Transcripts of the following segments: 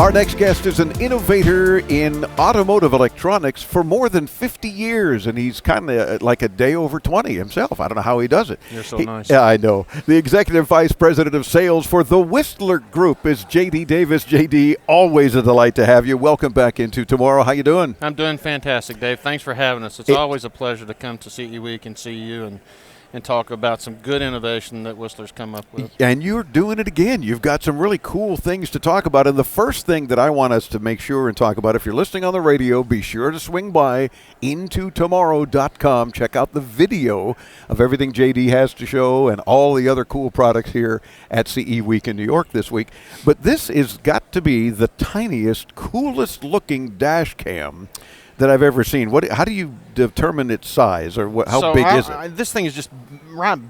Our next guest is an innovator in automotive electronics for more than 50 years, and he's kind of like a day over 20 himself. I don't know how he does it. You're so nice. Yeah, I know. The Executive Vice President of Sales for the Whistler Group is J.D. Davis. J.D., always a delight to have you. Welcome back into Tomorrow. How you doing? I'm doing fantastic, Dave. Thanks for having us. It's always a pleasure to come to CE Week and see you and talk about some good innovation that Whistler's come up with. And you're doing it again. You've got some really cool things to talk about. And the first thing that I want us to make sure and talk about, if you're listening on the radio, be sure to swing by intotomorrow.com. Check out the video of everything JD has to show and all the other cool products here at CE Week in New York this week. But this has got to be the tiniest, coolest looking dash cam that I've ever seen. How do you determine its size, or how big is it? This thing is just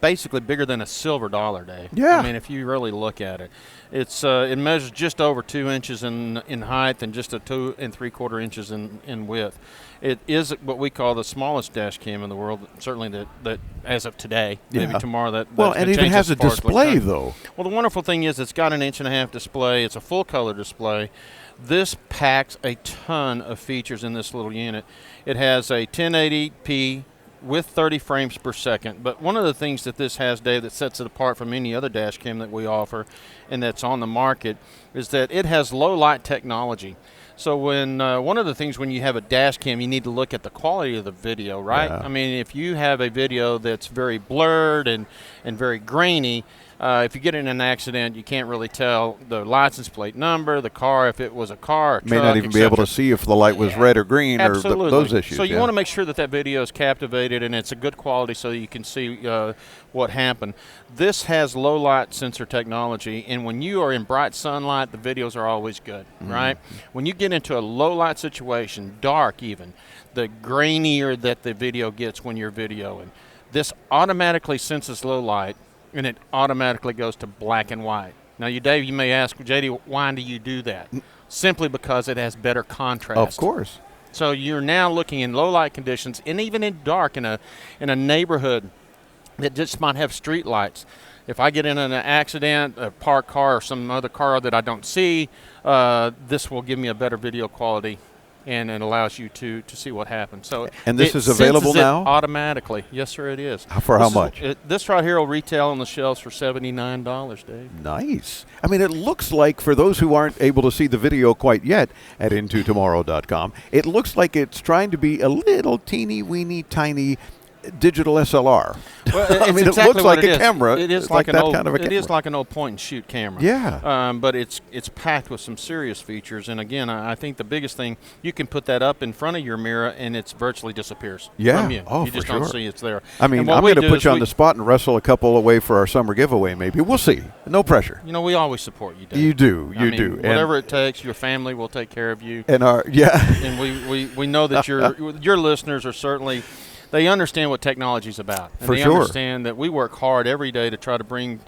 basically bigger than a silver dollar, Dave. Yeah. I mean, if you really look at it, it measures just over 2 inches in height and just 2 3/4 inches in width. It is what we call the smallest dash cam in the world. Certainly that as of today, maybe tomorrow that. Well, and it even has a display though. Well, the wonderful thing is it's got an 1.5 inch display. It's a full color display. This packs a ton of features in this little unit. It has a 1080p with 30 frames per second. But one of the things that this has, Dave, that sets it apart from any other dash cam that we offer and that's on the market is that it has low light technology. So when one of the things when you have a dash cam, you need to look at the quality of the video, right? Yeah. I mean, if you have a video that's very blurred and very grainy, if you get in an accident, you can't really tell the license plate number, the car, if it was a car or truck, may not even be able to see if the light was red or green. Absolutely. Or those issues. So you want to make sure that video is captivated and it's a good quality so you can see what happened. This has low light sensor technology, and when you are in bright sunlight, the videos are always good, right? When you get into a low light situation, dark even, the grainier that the video gets when you're videoing. This automatically senses low light, and it automatically goes to black and white. Now, Dave, you may ask, JD, why do you do that? Simply because it has better contrast. Of course. So you're now looking in low light conditions, and even in dark, in a neighborhood that just might have street lights. If I get in an accident, a parked car or some other car that I don't see, this will give me a better video quality. And it allows you to see what happened. So, and this is available now? Automatically. Yes, sir, it is. For how much? This right here will retail on the shelves for $79, Dave. Nice. I mean, it looks like, for those who aren't able to see the video quite yet at intotomorrow.com, it looks like it's trying to be a little teeny-weeny tiny digital SLR. Well, I mean, exactly it looks like a camera. It is like that an old, kind of a camera. It is like an old point-and-shoot camera. Yeah. But it's packed with some serious features. And again, I think the biggest thing, you can put that up in front of your mirror and it virtually disappears from you. Oh, you just for don't sure. see it's there. I mean, I'm going to put you on the spot and wrestle a couple away for our summer giveaway. Maybe we'll see. No pressure. You know, we always support you, Dave. You do. You do. Whatever it takes, your family will take care of you. And and we know that your listeners are certainly. They understand what technology is about. And For they sure. understand that we work hard every day to try to bring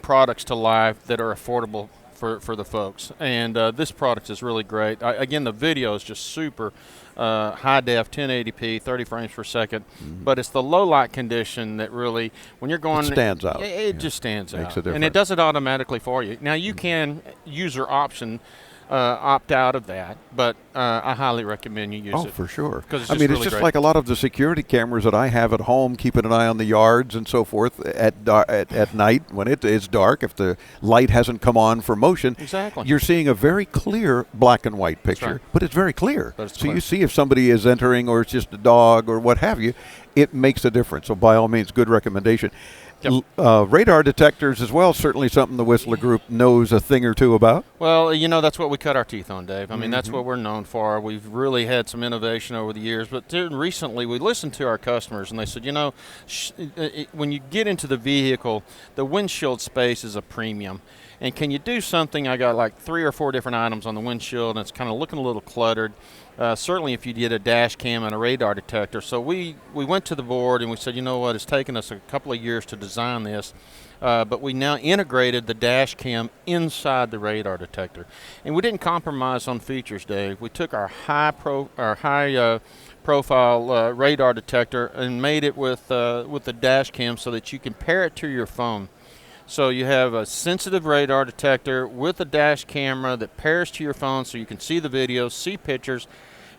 products to life that are affordable for the folks. And this product is really great. Again, the video is just super high def, 1080p, 30 frames per second. But it's the low light condition that really, when you're going, it stands out. It just stands out. Makes a difference. And it does it automatically for you. Now you can user option. Opt out of that, but I highly recommend you use it. Oh, for sure. It's it's really just great. like a lot of the security cameras that I have at home, keeping an eye on the yards and so forth at night when it is dark. If the light hasn't come on for motion, exactly, you're seeing a very clear black and white picture. Right. But it's very clear. So you see if somebody is entering or it's just a dog or what have you. It makes a difference. So by all means, good recommendation. Yep. Radar detectors as well, certainly something the Whistler Group knows a thing or two about. Well, that's what we cut our teeth on, Dave. I mean, that's what we're known for. We've really had some innovation over the years. But recently, we listened to our customers, and they said, when you get into the vehicle, the windshield space is a premium. And can you do something? I got like 3 or 4 different items on the windshield, and it's kind of looking a little cluttered. Certainly if you did a dash cam and a radar detector. So we went to the board and we said, you know what, it's taken us a couple of years to design this, but we now integrated the dash cam inside the radar detector. And we didn't compromise on features, Dave. We took our high profile radar detector and made it with the dash cam so that you can pair it to your phone. So you have a sensitive radar detector with a dash camera that pairs to your phone so you can see the videos, see pictures,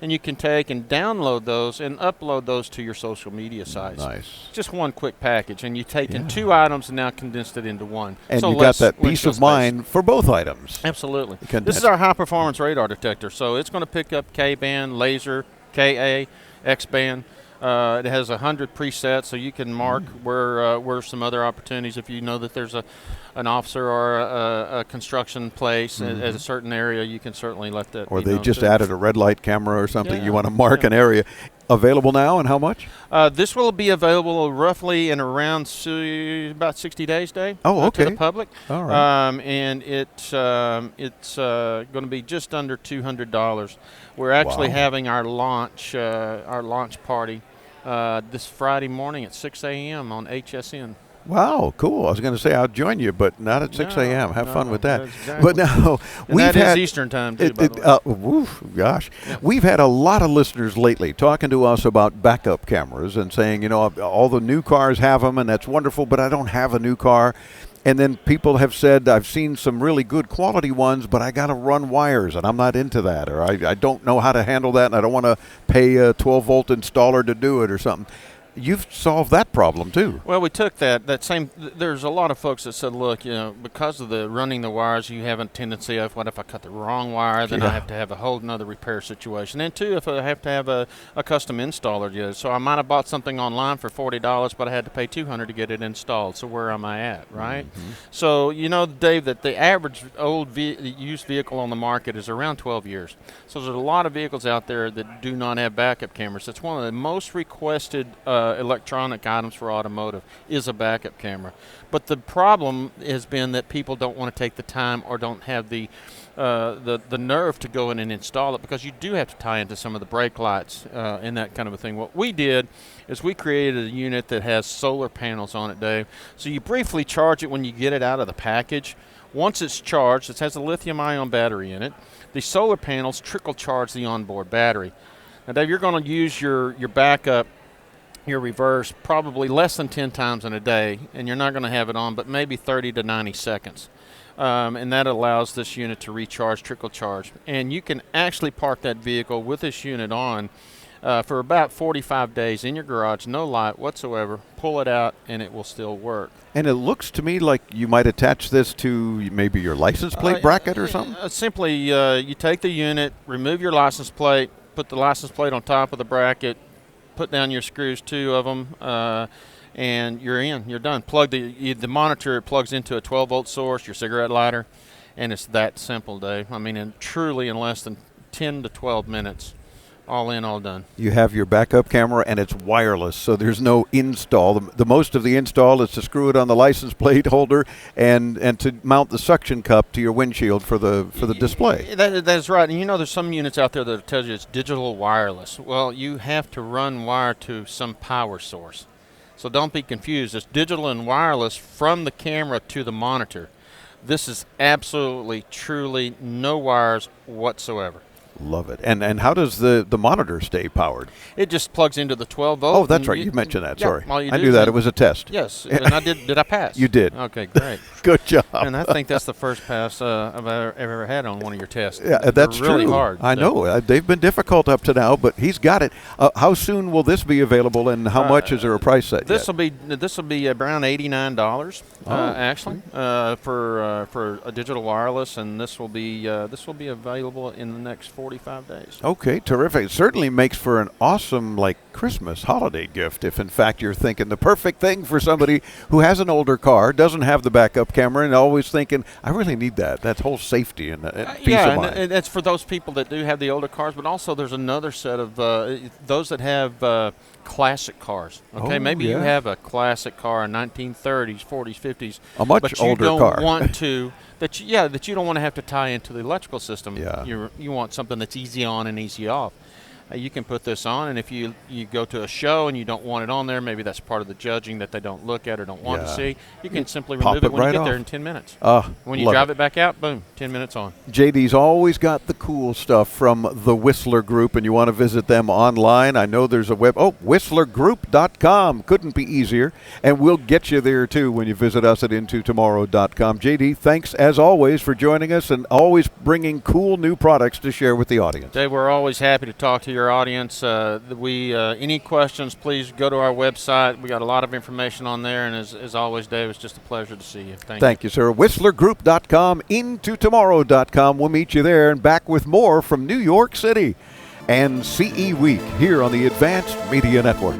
and you can take and download those and upload those to your social media sites. Nice. Just one quick package, and you take in 2 items and now condensed it into one. And so you got that peace of mind for both items. Absolutely. This is our high-performance radar detector, so it's going to pick up K-band, laser, KA, X-band. It has 100 presets, so you can mark where some other opportunities. If you know that there's an officer or a construction place at a certain area, you can certainly let that. Or they just added a red light camera or something. You want to mark an area. Available now, and how much? This will be available roughly in around about 60 days, Dave. Oh, okay. To the public. All right. And it's going to be just under $200. We're actually having our launch party this Friday morning at 6 a.m. on HSN. Wow, cool. I was going to say I'll join you, but not at 6 a.m. Have fun with that. Exactly. But now we've had Eastern time too. By the way. Gosh, we've had a lot of listeners lately talking to us about backup cameras and saying, all the new cars have them, and that's wonderful. But I don't have a new car. And then people have said, I've seen some really good quality ones, but I got to run wires, and I'm not into that, or I don't know how to handle that, and I don't want to pay a 12-volt installer to do it or something. You've solved that problem too. Well, we took that same. There's a lot of folks that said, look, because of the running the wires, you have a tendency of, what if I cut the wrong wire? Then I have to have a whole another repair situation. And two, if I have to have a custom installer, so I might have bought something online for $40, but I had to pay $200 to get it installed. So where am I at, right? Mm-hmm. So Dave, that the average used vehicle on the market is around 12 years. So there's a lot of vehicles out there that do not have backup cameras. It's one of the most requested electronic items for automotive is a backup camera. But the problem has been that people don't want to take the time or don't have the nerve to go in and install it, because you do have to tie into some of the brake lights and that kind of a thing. What we did is we created a unit that has solar panels on it, Dave. So you briefly charge it when you get it out of the package. Once it's charged, it has a lithium-ion battery in it. The solar panels trickle charge the onboard battery. Now, Dave, you're going to use your backup, your reverse, probably less than 10 times in a day, and you're not going to have it on but maybe 30 to 90 seconds. And that allows this unit to recharge, trickle charge. And you can actually park that vehicle with this unit on for about 45 days in your garage, no light whatsoever. Pull it out, and it will still work. And it looks to me like you might attach this to maybe your license plate bracket or something? Simply, you take the unit, remove your license plate, put the license plate on top of the bracket, put down your screws, 2 of them, and you're in. You're done. Plug the monitor. It plugs into a 12-volt source, your cigarette lighter, and it's that simple, Dave. I mean, truly in less than 10 to 12 minutes, all in, all done. You have your backup camera, and it's wireless, so there's no install. The most of the install is to screw it on the license plate holder and to mount the suction cup to your windshield for the display. That's right. And there's some units out there that tells you it's digital wireless. Well, you have to run wire to some power source. So don't be confused. It's digital and wireless from the camera to the monitor. This is absolutely, truly no wires whatsoever. Love it. And how does the monitor stay powered? It just plugs into the 12-volt. Oh, that's right. You mentioned that. Sorry. I knew that. It was a test. Yes. And I did. Did I pass? You did. Okay, great. Good job. And I think that's the first pass I've ever had on one of your tests. Yeah, that's really true. Hard. I know. They've been difficult up to now, but he's got it. How soon will this be available, and how much is there a price set This will be around $89 actually for a digital wireless, and this will be available in the next 45 days. Okay, terrific. It certainly makes for an awesome, Christmas holiday gift if, in fact, you're thinking the perfect thing for somebody who has an older car, doesn't have the backup camera, and always thinking, I really need that. That whole safety and peace of mind. And that's for those people that do have the older cars, but also there's another set of those that have classic cars. Okay, maybe you have a classic car, a 1930s, 40s, 50s. A much older car. But you don't want to... that you don't want to have to tie into the electrical system. Yeah. You want something that's easy on and easy off. you can put this on, and if you go to a show and you don't want it on there, maybe that's part of the judging that they don't look at or don't want to see, you can simply remove it when you get there in 10 minutes. When you drive it back out, boom, 10 minutes on. JD's always got the cool stuff from the Whistler Group, and you want to visit them online. I know there's a whistlergroup.com. Couldn't be easier, and we'll get you there too when you visit us at intotomorrow.com. JD, thanks as always for joining us and always bringing cool new products to share with the audience. Dave, we're always happy to talk to your audience. Any questions, please go to our website. We got a lot of information on there, and as always, Dave, it's just a pleasure to see you. Thank you, sir. whistlergroup.com, intotomorrow.com. We'll meet you there, and back with more from New York City and CE Week here on the Advanced Media Network.